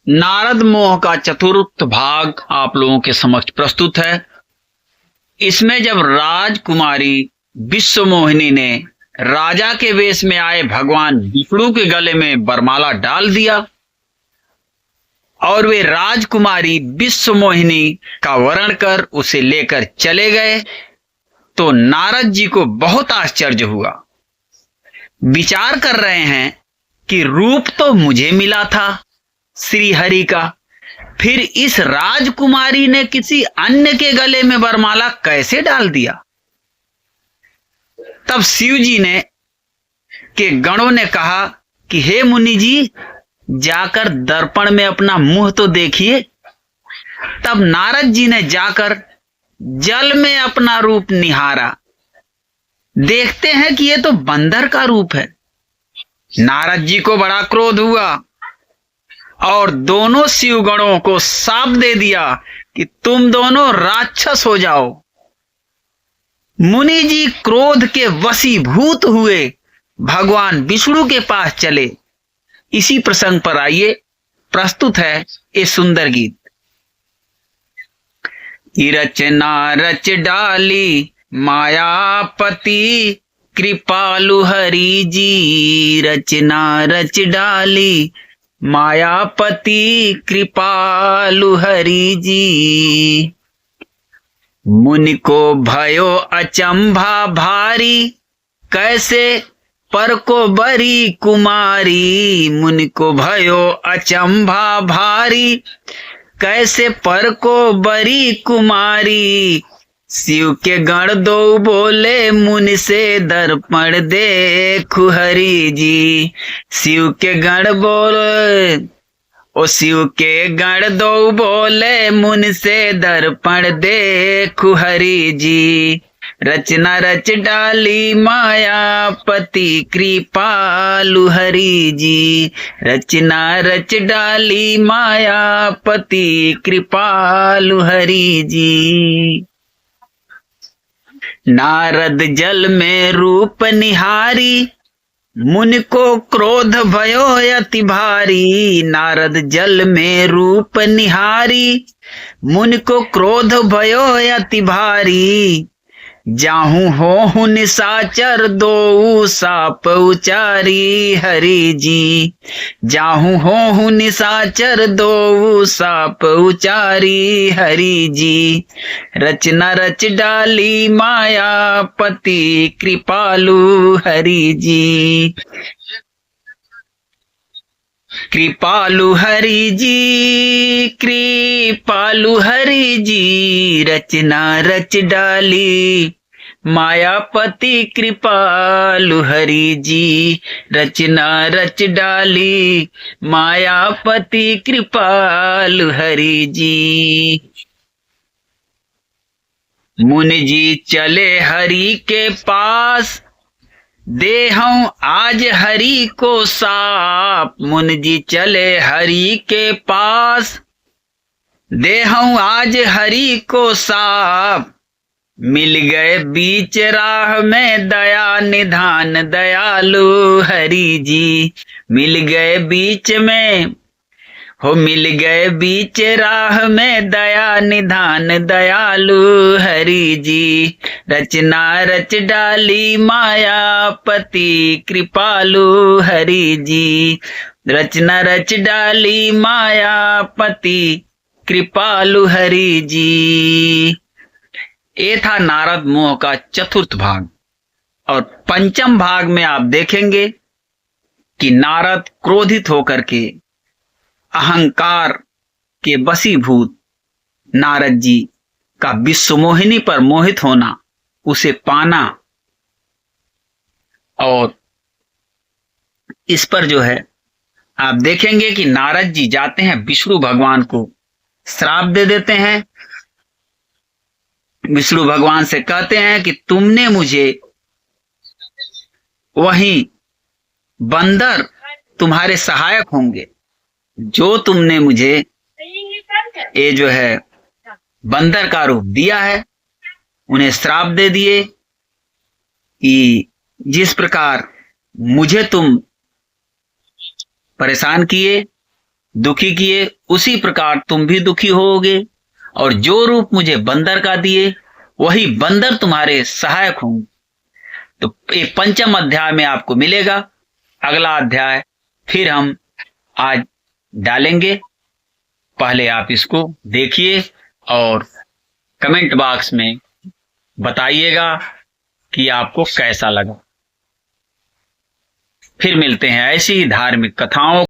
नारद मोह का चतुर्थ भाग आप लोगों के समक्ष प्रस्तुत है। इसमें जब राजकुमारी विश्वमोहिनी ने राजा के वेश में आए भगवान विष्णु के गले में वरमाला डाल दिया और वे राजकुमारी विश्वमोहिनी का वर्ण कर उसे लेकर चले गए, तो नारद जी को बहुत आश्चर्य हुआ। विचार कर रहे हैं कि रूप तो मुझे मिला था श्री हरि का, फिर इस राजकुमारी ने किसी अन्य के गले में वरमाला कैसे डाल दिया। तब शिव जी ने के गणों ने कहा कि हे मुनि जी, जाकर दर्पण में अपना मुंह तो देखिए। तब नारद जी ने जाकर जल में अपना रूप निहारा। देखते हैं कि ये तो बंदर का रूप है। नारद जी को बड़ा क्रोध हुआ और दोनों शिवगणों को शाप दे दिया कि तुम दोनों राक्षस हो जाओ। मुनि जी क्रोध के वशीभूत हुए भगवान विष्णु के पास चले। इसी प्रसंग पर आइए, प्रस्तुत है ये सुंदर गीत। रचना रच डाली मायापति कृपालु हरि जी, रचना रच डाली मायापति कृपालु हरि जी। मुनि को भयो अचंभा भारी, कैसे पर को बरी कुमारी। मुनि को भयो अचंभा भारी, कैसे पर को बरी कुमारी। शिव के गण दो बोले मुनि से दर्पण देखु हरि जी। शिव के गण बोले शिव के गण दो बोले मुनि से दर्पण देखु हरि जी। रचना रच डाली मायापति कृपालु हरि जी। रचना रच डाली मायापति कृपालु हरि जी। नारद जल में रूप निहारी, मुनि को क्रोध भयो अति भारी। नारद जल में रूप निहारी, मुनि को क्रोध भयो अति भारी। जाहू हो निशाचर दो साप उचारी हरि जी। जाहू हो निशाचर दो साप उचारी हरि जी। रचना रच डाली मायापति कृपालु हरि जी। कृपालु हरि जी, कृपालु हरि जी। रचना रच डाली मायापति कृपालु हरि जी। रचना रच डाली मायापति कृपालु हरि जी। मुनि जी चले हरि के पास, देहऊं आज हरि को साप। मुनि जी चले हरि के पास, देहऊं आज हरि को साप। मिल गए बीच राह में दया निधान दयालु हरि जी। मिल गए बीच में मिल गए बीच राह में दया निधान दयालु हरि जी। रचना रच डाली मायापति कृपालु हरि जी। रचना रच डाली मायापति कृपालु हरि जी। ये था नारद मोह का चतुर्थ भाग। और पंचम भाग में आप देखेंगे कि नारद क्रोधित होकर के अहंकार के वशीभूत नारद जी का विश्वमोहिनी पर मोहित होना, उसे पाना, और इस पर जो है आप देखेंगे कि नारद जी जाते हैं विष्णु भगवान को श्राप दे देते हैं। विष्णु भगवान से कहते हैं कि तुमने मुझे वहीं बंदर तुम्हारे सहायक होंगे, जो तुमने मुझे ये जो है बंदर का रूप दिया है। उन्हें श्राप दे दिए कि जिस प्रकार मुझे तुम परेशान किए, दुखी किए उसी प्रकार तुम भी दुखी होोगे, और जो रूप मुझे बंदर का दिए वही बंदर तुम्हारे सहायक होंगे। तो ये 5वां अध्याय में आपको मिलेगा। अगला अध्याय फिर हम आज डालेंगे। पहले आप इसको देखिए और कमेंट बॉक्स में बताइएगा कि आपको कैसा लगा। फिर मिलते हैं ऐसी ही धार्मिक कथाओं